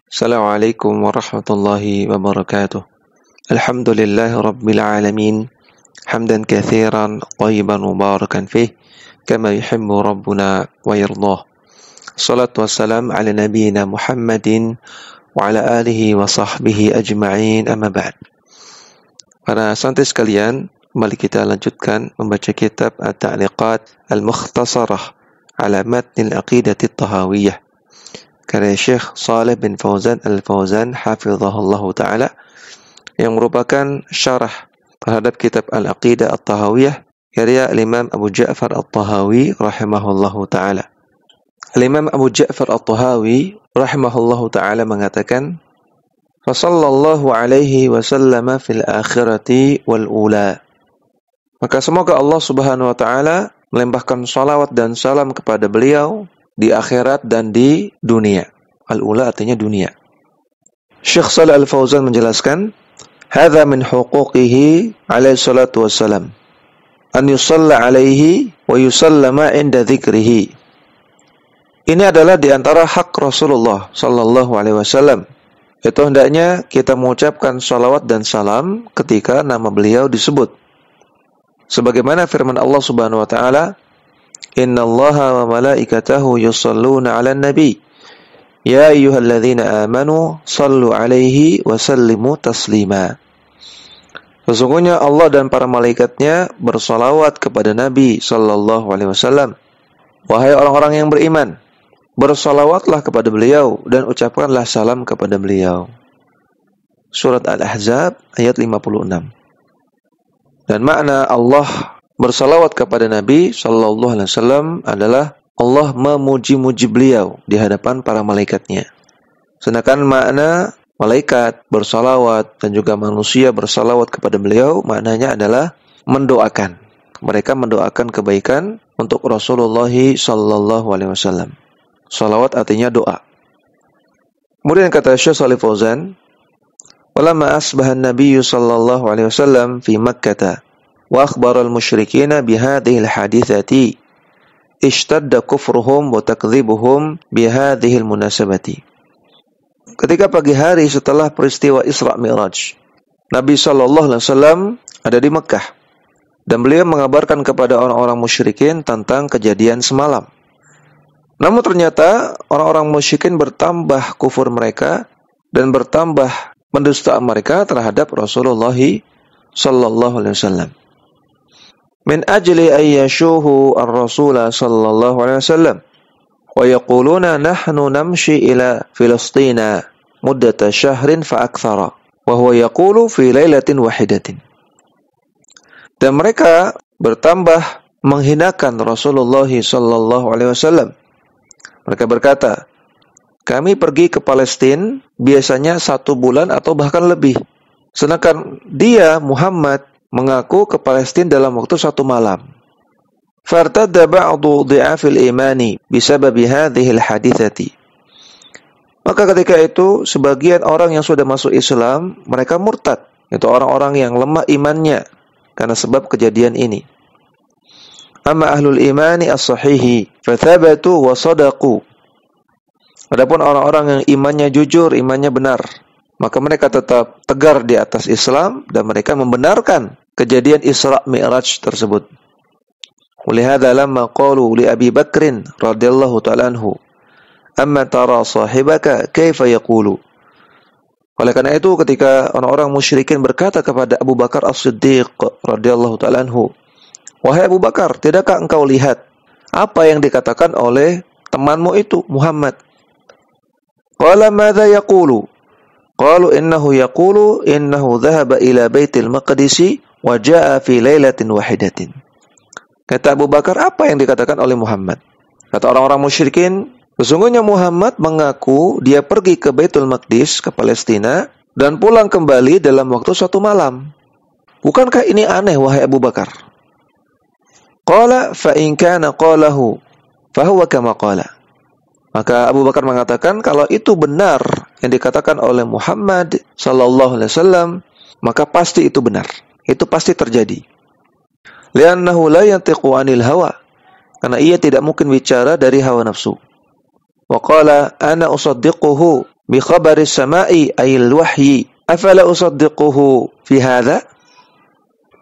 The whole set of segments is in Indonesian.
Assalamualaikum warahmatullahi wabarakatuh. Alhamdulillahi rabbil alamin. Hamdan katsiran thayyiban mubarakan fih kama yuhibbu rabbuna wa yardah. Salatu wassalam ala nabiyyina Muhammadin wa ala alihi wa sahbihi ajma'in, amma ba'd. Para santri sekalian, kembali kita lanjutkan membaca kitab At-Ta'liqat Al-Mukhtasarah ala Matn Al-Aqidah At-Tahawiyah karya Syekh Shalih bin Fauzan Al-Fauzan hafizahullah ta'ala, yang merupakan syarah terhadap kitab Al-Aqidah At-Tahawiyah karya Imam Abu Ja'far At-Tahawi rahimahullah ta'ala. Imam Abu Ja'far At-Tahawi rahimahullah ta'ala mengatakan, Fasallallahu alaihi wasallama fil akhirati wal ula. Maka semoga Allah subhanahu wa ta'ala melempahkan salawat dan salam kepada beliau di akhirat dan di dunia. Al-ula artinya dunia. Syekh Shalih Al-Fauzan menjelaskan, hadza min huquqihi alaihi salatu wassalam, an yusalla alaihi wa yusallama inda dzikrihi. Ini adalah di antara hak Rasulullah sallallahu alaihi wasallam. Itu hendaknya kita mengucapkan salawat dan salam ketika nama beliau disebut. Sebagaimana firman Allah Subhanahu wa taala, Innallaha wa malaikatahu yusalluna 'alan nabi. Ya ayyuhalladzina amanu sallu 'alaihi wa sallimu taslima. Sesungguhnya Allah dan para malaikatnya bersalawat kepada Nabi sallallahu alaihi wasallam. Wahai orang-orang yang beriman, bersalawatlah kepada beliau dan ucapkanlah salam kepada beliau. Surat Al-Ahzab ayat 56. Dan makna Allah bersalawat kepada Nabi sallallahu alaihi wasallam adalah Allah memuji-muji beliau di hadapan para malaikatnya. Sedangkan makna malaikat bersalawat dan juga manusia bersalawat kepada beliau, maknanya adalah mendoakan. Mereka mendoakan kebaikan untuk Rasulullah sallallahu alaihi wasallam. Salawat artinya doa. Kemudian kata Syekh Shalih Fauzan, "Walamma asbaha an-nabiy sallallahu alaihi wasallam fi Makkah wa akhbara al-musyrikina bihadhihi al-hadithati ishtadda kufruhum wa takdzibuhum bihadhihi al-munasabati." Ketika pagi hari setelah peristiwa Isra Mi'raj, Nabi sallallahu alaihi wasallam ada di Mekah dan beliau mengabarkan kepada orang-orang musyrikin tentang kejadian semalam. Namun ternyata orang-orang musyrikin bertambah kufur mereka dan bertambah mendustaan mereka terhadap Rasulullah sallallahu alaihi wasallam. Min ajli ayyashuhu ar-rasula sallallahu alaihi wasallam wa yaquluna nahnu namshi ila Filistina muddata syahrin fa akthara wa huwa yaqulu fi lailatin wahidatin. Dan mereka bertambah menghinakan Rasulullah sallallahu alaihi wasallam. Mereka berkata, kami pergi ke Palestina biasanya 1 bulan atau bahkan lebih. Sedangkan dia, Muhammad, mengaku ke Palestina dalam waktu 1 malam. Fartadda ba'du dhi'afil imani bisababi hadhihi al-hadithati. Maka ketika itu, sebagian orang yang sudah masuk Islam, mereka murtad. Itu orang-orang yang lemah imannya karena sebab kejadian ini. Amma ahlul imani as-sahihi fathabatu wa sadaqu. Adapun orang-orang yang imannya jujur, imannya benar, maka mereka tetap tegar di atas Islam dan mereka membenarkan kejadian Isra Mi'raj tersebut. Walihada lamma qalu li Abi Bakrin radhiyallahu ta'ala anhu, amma tara sahibaka kaifa yaqulu. Oleh karena itu ketika orang-orang musyrikin berkata kepada Abu Bakar As-Siddiq radhiyallahu ta'ala anhu, wahai Abu Bakar, tidakkah engkau lihat apa yang dikatakan oleh temanmu itu, Muhammad? Qala madza yaqulu? Qalu innahu yaqulu innahu dhahaba ila Baitil Maqdis wa jaa'a fi lailatin wahidatin. Kata Abu Bakar, apa yang dikatakan oleh Muhammad? Kata orang-orang musyrikin, sesungguhnya Muhammad mengaku dia pergi ke Baitul Maqdis, ke Palestina, dan pulang kembali dalam waktu 1 malam. Bukankah ini aneh, wahai Abu Bakar? Qala fa in kana qalahu fa huwa kama qala. Maka Abu Bakar mengatakan, kalau itu benar yang dikatakan oleh Muhammad sallallahu alaihi wasallam, maka pasti itu benar. Itu pasti terjadi. Li'annahu la yantiqu 'anil hawa. Karena ia tidak mungkin bicara dari hawa nafsu. Wa qala ana usaddiquhu bi khabaris sama'i ayil wahyi afala usaddiquhu fi hadha.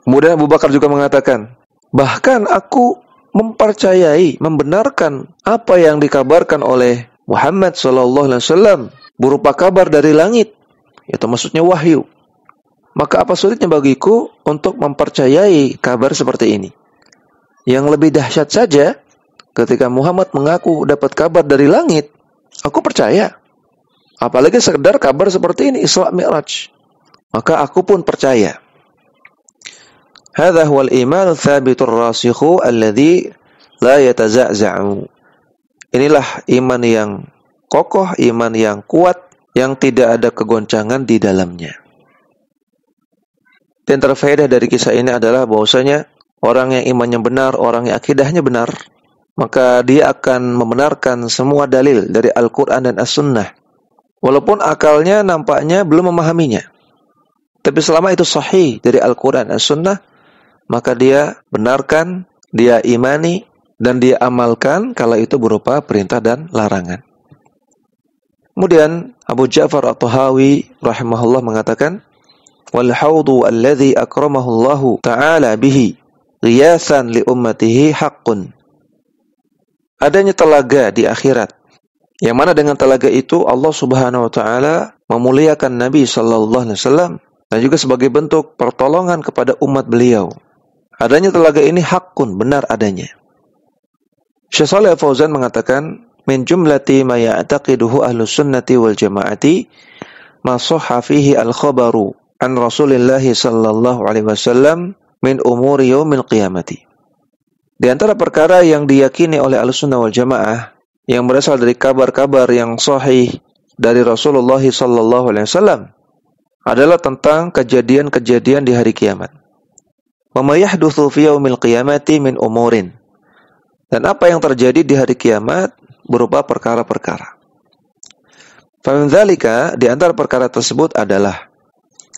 Kemudian Abu Bakar juga mengatakan, bahkan aku mempercayai, membenarkan apa yang dikabarkan oleh Muhammad sallallahu alaihi wasallam berupa kabar dari langit, itu maksudnya wahyu. Maka apa sulitnya bagiku untuk mempercayai kabar seperti ini? Yang lebih dahsyat saja, ketika Muhammad mengaku dapat kabar dari langit, aku percaya. Apalagi sekedar kabar seperti ini, Isra Mi'raj. Maka aku pun percaya. Hadza huwal iman tsabitur rasikhu alladzi la yataza'za'u. Inilah iman yang kokoh, iman yang kuat, yang tidak ada kegoncangan di dalamnya. Dan terfaedah dari kisah ini adalah bahwasanya orang yang imannya benar, orang yang akidahnya benar, maka dia akan membenarkan semua dalil dari Al-Quran dan As-Sunnah. Walaupun akalnya nampaknya belum memahaminya. Tapi selama itu sahih dari Al-Quran dan As-Sunnah, maka dia benarkan, dia imani, dan dia amalkan kalau itu berupa perintah dan larangan. Kemudian Abu Ja'far At-Tahawi rahimahullah mengatakan, wal haudu alladhi akramahullahu ta'ala bihi ghiyasan li ummatihi haqqun. Adanya telaga di akhirat, yang mana dengan telaga itu Allah Subhanahu wa taala memuliakan Nabi sallallahu alaihi wasallam dan juga sebagai bentuk pertolongan kepada umat beliau. Adanya telaga ini haqqun, benar adanya. Syekh Shalih Al-Fauzan mengatakan, min jumlati ma ya'taqiduhu ahlus sunnati wal jamaati ma sahha fihi al-khabaru an Rasulillah sallallahu alaihi wasallam min umuri yaumil qiyamati. Di antara perkara yang diyakini oleh Ahlussunnah wal Jamaah yang berasal dari kabar-kabar yang sahih dari Rasulullah sallallahu alaihi wasallam adalah tentang kejadian-kejadian di hari kiamat. Wa ma yahdutsu fi yaumil qiyamati min umurin. Dan apa yang terjadi di hari kiamat berupa perkara-perkara. Fa min dzalika, di antara perkara tersebut adalah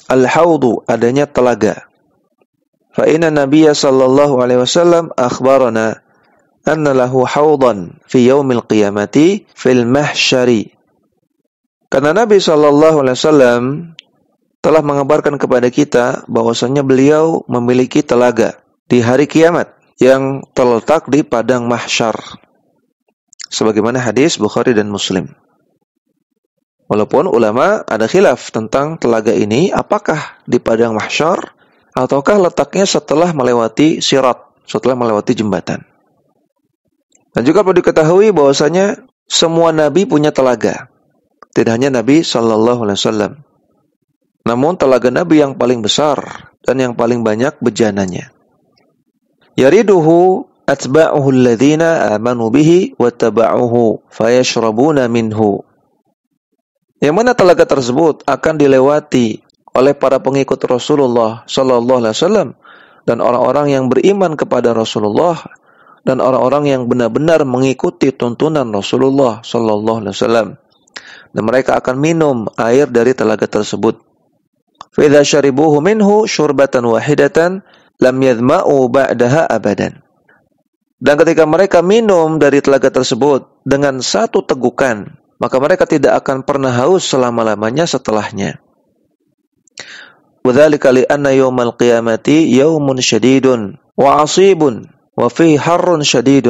al-haudu, adanya telaga. Fa inna Nabiyya sallallahu alaihi wasallam akhbarana anna lahu haudan fi yaumil qiyamati fil mahsyari. Karena Nabi sallallahu alaihi wasallam telah mengabarkan kepada kita bahwasanya beliau memiliki telaga di hari kiamat yang terletak di padang mahsyar. Sebagaimana hadis Bukhari dan Muslim. Walaupun ulama ada khilaf tentang telaga ini, apakah di padang mahsyar ataukah letaknya setelah melewati sirat, setelah melewati jembatan. Dan juga perlu diketahui bahwasanya semua nabi punya telaga. Tidak hanya Nabi sallallahu alaihi wasallam. Namun telaga nabi yang paling besar dan yang paling banyak bejananya. Yariduhu atba'uhu alladhina amanu bihi wattaba'uhu fayashrabuna minhu. Yang mana telaga tersebut akan dilewati oleh para pengikut Rasulullah sallallahu alaihi wasallam dan orang-orang yang beriman kepada Rasulullah dan orang-orang yang benar-benar mengikuti tuntunan Rasulullah sallallahu alaihi wasallam. Dan mereka akan minum air dari telaga tersebut. Fa idza syaribuhu minhu syurbatan wahidatan lam yadhma'u ba'daha abadan. Dan ketika mereka minum dari telaga tersebut dengan satu tegukan, maka mereka tidak akan pernah haus selama-lamanya setelahnya. وَذَلِكَ لِأَنَّ يَوْمَ الْقِيَامَةِ يَوْمٌ شَدِيدٌ وَعَصِيبٌ وَفِيهِ حَرٌّ شَدِيدٌ.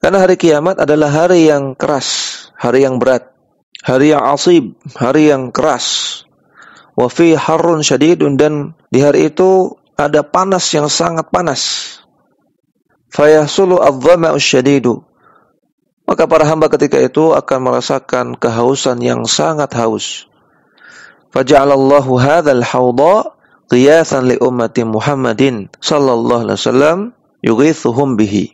Karena hari kiamat adalah hari yang keras, hari yang berat, hari yang asib, hari yang keras. وَفِيهِ حَرٌّ شَدِيدٌ, dan di hari itu ada panas yang sangat panas. فَيَحْصُلُ الظَّمَأُ الشَّدِيدُ, maka para hamba ketika itu akan merasakan kehausan yang sangat haus. Faja'alallahu hadzal hawda qiyasan li ummati Muhammadin sallallahu alaihi wasallam yughithuhum bihi.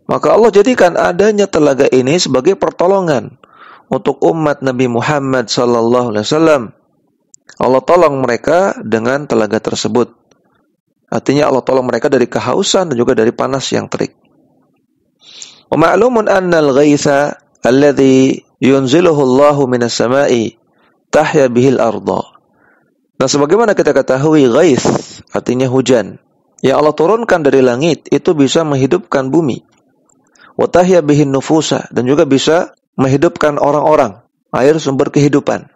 Maka Allah jadikan adanya telaga ini sebagai pertolongan untuk umat Nabi Muhammad sallallahu alaihi wasallam. Allah tolong mereka dengan telaga tersebut. Artinya Allah tolong mereka dari kehausan dan juga dari panas yang terik. Wa ma'lumun anna al-ghaitha alladhi yunziluhu Allahu minas sama'i tahya bihil arda. Nah, sebagaimana kita ketahui, ghaith artinya hujan yang Allah turunkan dari langit itu bisa menghidupkan bumi. Wa tahya bihin nufusa, dan juga bisa menghidupkan orang-orang. air sumber kehidupan.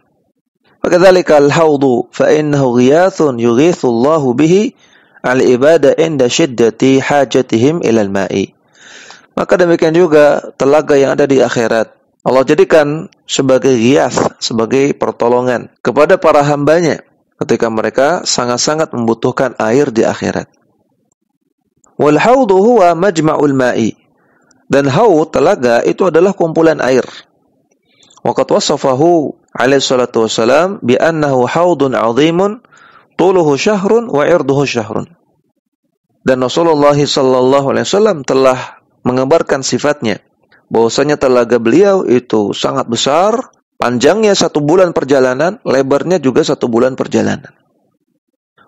Fakadzalika al-haudu fa innahu ghiyathun yughithu Allahu bihi al-ibada inda syiddati hajatihim ilal ma'i. Maka demikian juga telaga yang ada di akhirat, Allah jadikan sebagai ghiyath, sebagai pertolongan kepada para hambanya ketika mereka sangat-sangat membutuhkan air di akhirat. Wal haudu huwa majma'ul ma'i. Dan haud, telaga, itu adalah kumpulan air. Waqad wasafahu alaihi salatu wassalam bi annahu haudun 'azimun tuluhu syahrun wa 'irduhu syahrun. Dan Rasulullah sallallahu alaihi wasallam telah mengabarkan sifatnya, bahwasanya telaga beliau itu sangat besar, panjangnya 1 bulan perjalanan, lebarnya juga 1 bulan perjalanan.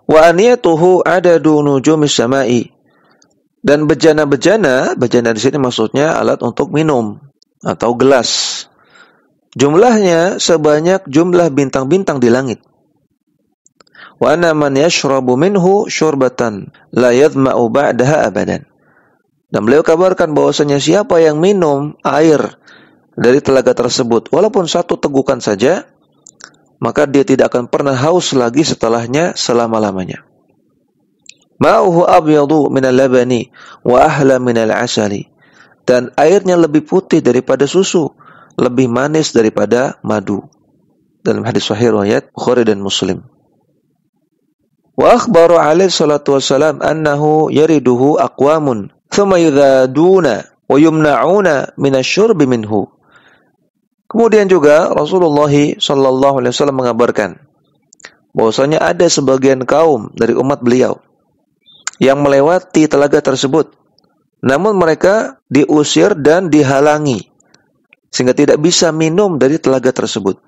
Wa aniyatuhu adadu nujumis samai. Dan bejana-bejana, bejana di sini maksudnya alat untuk minum atau gelas. Jumlahnya sebanyak jumlah bintang-bintang di langit. Wa anna man yashrabu minhu syurbatan la yadhma'u ba'daha abadan. Dan beliau kabarkan bahwasanya siapa yang minum air dari telaga tersebut, walaupun 1 tegukan saja, maka dia tidak akan pernah haus lagi setelahnya selama-lamanya. Ma'uhu abyadu minal labani wa ahla minal asali. Dan airnya lebih putih daripada susu, lebih manis daripada madu. Dalam hadis sahih riwayat Bukhari dan Muslim. Wa akhbaru alaihi salatu wassalam annahu yariduhu aqwamun thumma yudhaduna wa yumna'una minasyurbi minhu. Kemudian juga Rasulullah sallallahu alaihi wasallam mengabarkan bahwasanya ada sebagian kaum dari umat beliau yang melewati telaga tersebut, namun mereka diusir dan dihalangi sehingga tidak bisa minum dari telaga tersebut.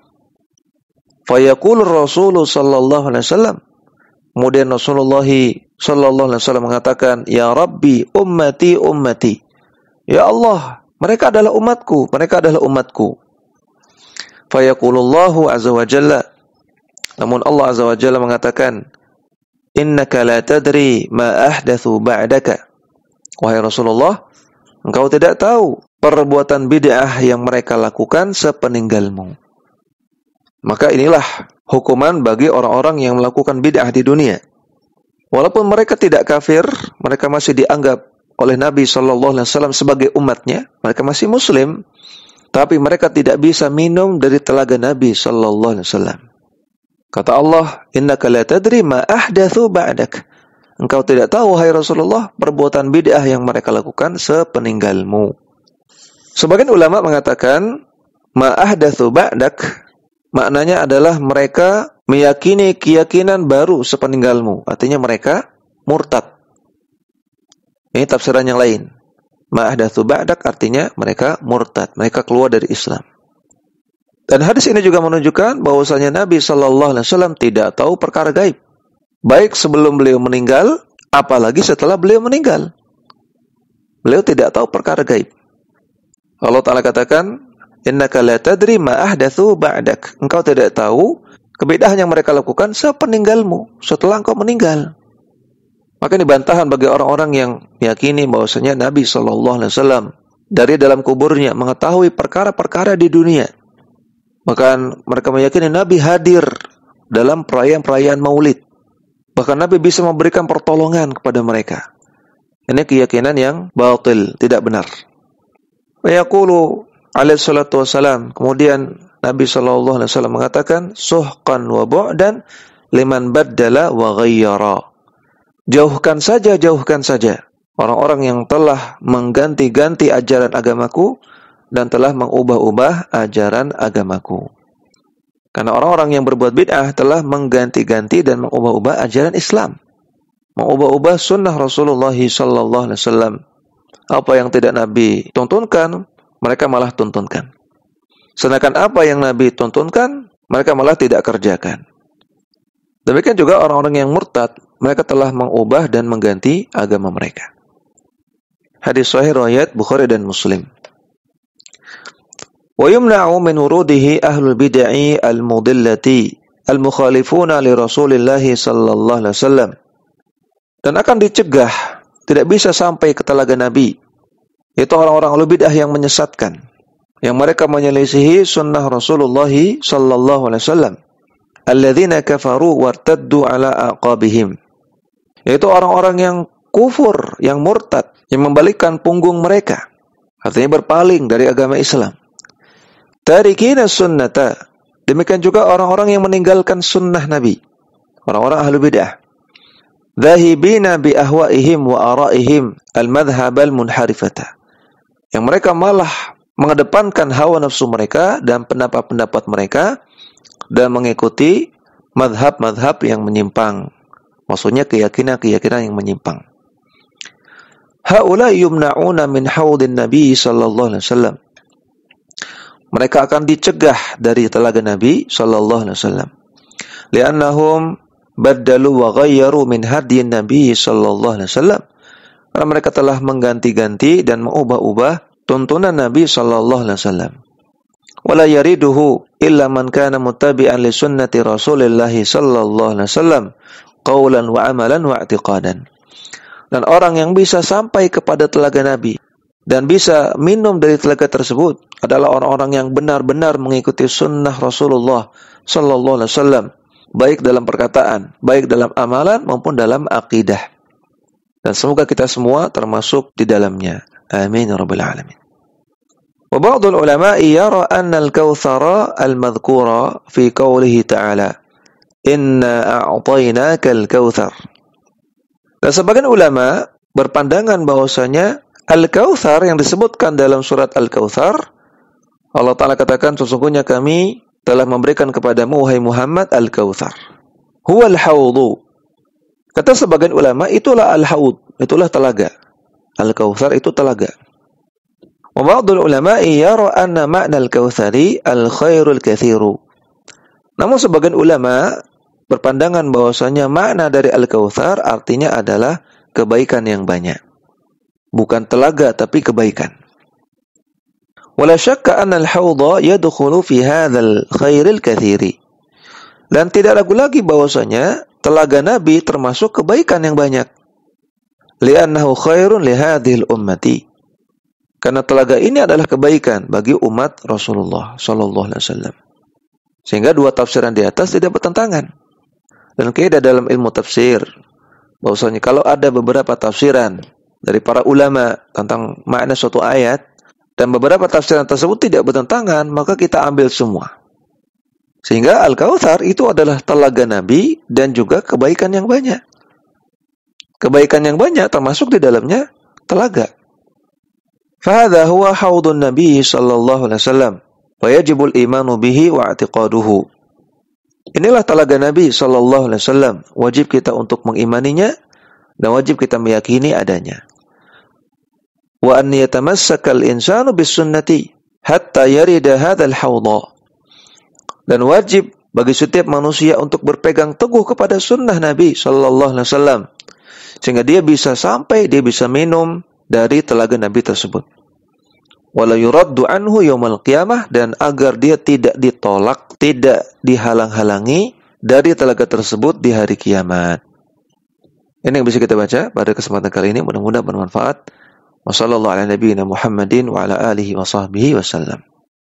Fayaqulur Rasulullah sallallahu alaihi wasallam, kemudian Rasulullah sallallahu alaihi wasallam mengatakan, "Ya Rabbi, ummati ummati." Ya Allah, mereka adalah umatku, mereka adalah umatku. Fayaqulullahu azza wa jalla, namun Allah azza wa jalla mengatakan, "Innaka la tadri ma ahdatsu ba'daka." Wahai Rasulullah, engkau tidak tahu perbuatan bid'ah yang mereka lakukan sepeninggalmu. Maka inilah hukuman bagi orang-orang yang melakukan bid'ah di dunia. Walaupun mereka tidak kafir, mereka masih dianggap oleh Nabi sallallahu alaihi wasallam sebagai umatnya, mereka masih muslim, tapi mereka tidak bisa minum dari telaga Nabi sallallahu alaihi wasallam. Kata Allah, "Innaka la tadri ma ahdatsu ba'dak." Engkau tidak tahu, hai Rasulullah, perbuatan bid'ah yang mereka lakukan sepeninggalmu. Sebagian ulama mengatakan, ma ahdatsu ba'dak maknanya adalah mereka meyakini keyakinan baru sepeninggalmu. Artinya mereka murtad. Ini tafsiran yang lain. Ma ahdatsu ba'dak artinya mereka murtad, mereka keluar dari Islam. Dan hadis ini juga menunjukkan bahwasanya Nabi sallallahu alaihi wasallam tidak tahu perkara gaib, baik sebelum beliau meninggal, apalagi setelah beliau meninggal. Beliau tidak tahu perkara gaib. Allah Ta'ala katakan, "Innaka la tadri ma ahdatsu ba'dak." Engkau tidak tahu kebid'ahan yang mereka lakukan sepeninggalmu, setelah engkau meninggal. Maka ini bantahan bagi orang-orang yang meyakini bahwasanya Nabi sallallahu alaihi wasallam dari dalam kuburnya mengetahui perkara-perkara di dunia. Bahkan mereka meyakini Nabi hadir dalam perayaan-perayaan Maulid. Bahkan Nabi bisa memberikan pertolongan kepada mereka. Ini keyakinan yang batil, tidak benar. Wa yaqulu alaihi salatu wassalam, kemudian Nabi sallallahu alaihi wasallam mengatakan, "Suhqan wa bu'dan liman baddala wa ghayyara." Jauhkan saja orang-orang yang telah mengganti-ganti ajaran agamaku dan telah mengubah-ubah ajaran agamaku. Karena orang-orang yang berbuat bid'ah telah mengganti-ganti dan mengubah-ubah ajaran Islam, mengubah-ubah sunnah Rasulullah sallallahu alaihi wasallam. Apa yang tidak Nabi tuntunkan, mereka malah tuntunkan. Sedangkan apa yang Nabi tuntunkan, mereka malah tidak kerjakan. Demikian juga orang-orang yang murtad, mereka telah mengubah dan mengganti agama mereka. Hadis sahih riwayat Bukhari dan Muslim. Wa yumna'u min wurudihi ahlul bid'ah al-mudillati al-mukhalifuna li Rasulillah sallallahu alaihi wasallam. Dan akan dicegah, tidak bisa sampai ke telaga Nabi, yaitu orang-orang ahlul bid'ah yang menyesatkan, yang mereka menyelisihi sunnah Rasulullah sallallahu alaihi wasallam. Alladzina kafaru wartaddu ala aqabihim. Yaitu orang-orang yang kufur, yang murtad, yang membalikkan punggung mereka. Artinya berpaling dari agama Islam. Tarikina sunnata. Demikian juga orang-orang yang meninggalkan sunnah Nabi. Orang-orang ahlu bid'ah. Dhahibina bi ahwaihim wa araihim al-madhhab al-munharifata. Yang mereka malah mengedepankan hawa nafsu mereka dan pendapat-pendapat mereka dan mengikuti madhab-madhab yang menyimpang. Maksudnya keyakinan-keyakinan yang menyimpang. Haula yumna'una min haudin Nabi sallallahu alaihi wasallam. Mereka akan dicegah dari telaga Nabi sallallahu alaihi wasallam. Li'annahum baddalu wa ghayyaru min hadyin Nabi sallallahu alaihi wasallam. Karena mereka telah mengganti-ganti dan mengubah-ubah tuntunan Nabi sallallahu alaihi wasallam. Wala yariduhu illa man kana muttabi'an li sunnati Rasulillah sallallahu alaihi wasallam qawlan wa amalan wa i'tiqadan. Dan orang yang bisa sampai kepada telaga Nabi dan bisa minum dari telaga tersebut adalah orang-orang yang benar-benar mengikuti sunnah Rasulullah sallallahu alaihi wasallam, baik dalam perkataan, baik dalam amalan maupun dalam akidah. Dan semoga kita semua termasuk di dalamnya. Amin ya rabbal alamin. Wa ba'dul ulama'i yara anna al-kautsara al-madhkura fi qawlihi ta'ala inna a'tainaka al-kautsar. Dan sebagian ulama berpandangan bahwasanya Al-Kautsar yang disebutkan dalam surat Al-Kautsar, Allah Ta'ala katakan, sesungguhnya kami telah memberikan kepadamu, wahai Muhammad, Al-Kautsar. Huwal haudu. Kata sebagian ulama, itulah Al-Haud, itulah telaga. Al-Kautsar itu telaga. Wa ba'dul ulama'i yara anna ma'na al-Kautsari al-khairul katsiru. Namun sebagian ulama berpandangan bahwasanya makna dari Al-Kautsar artinya adalah kebaikan yang banyak. Bukan telaga tapi kebaikan. Wala syakka anna al-haudha yadkhulu fi hadzal khairil katsiri. Dan tidak ragu lagi bahwasanya telaga Nabi termasuk kebaikan yang banyak. Li'annahu khairun li hadhil ummati. Karena telaga ini adalah kebaikan bagi umat Rasulullah sallallahu alaihi wasallam. Sehingga dua tafsiran di atas tidak bertentangan. Dan kaidah dalam ilmu tafsir bahwasanya kalau ada beberapa tafsiran dari para ulama tentang makna suatu ayat dan beberapa tafsiran tersebut tidak bertentangan, maka kita ambil semua. Sehingga Al-Kautsar itu adalah telaga Nabi dan juga kebaikan yang banyak. Kebaikan yang banyak termasuk di dalamnya telaga. Fahadha huwa haudun Nabi sallallahu alaihi wasallam wa yajibul imanu bihi wa i'tiqaduhu. Inilah telaga Nabi sallallahu alaihi wasallam. Wajib kita untuk mengimaninya dan wajib kita meyakini adanya. Wa an yatamassaka al-insanu bis-sunnati hatta yarida hadzal haudha. Dan wajib bagi setiap manusia untuk berpegang teguh kepada sunnah Nabi sallallahu alaihi wasallam sehingga dia bisa sampai, dia bisa minum dari telaga Nabi tersebut. Wala yuraddu anhu yaumal qiyamah, dan agar dia tidak ditolak, tidak dihalang-halangi dari telaga tersebut di hari kiamat. Ini yang bisa kita baca pada kesempatan kali ini, mudah-mudahan bermanfaat. Wassallallahu ala nabiyyina Muhammadin wa ala alihi wa sahbihi wasallam.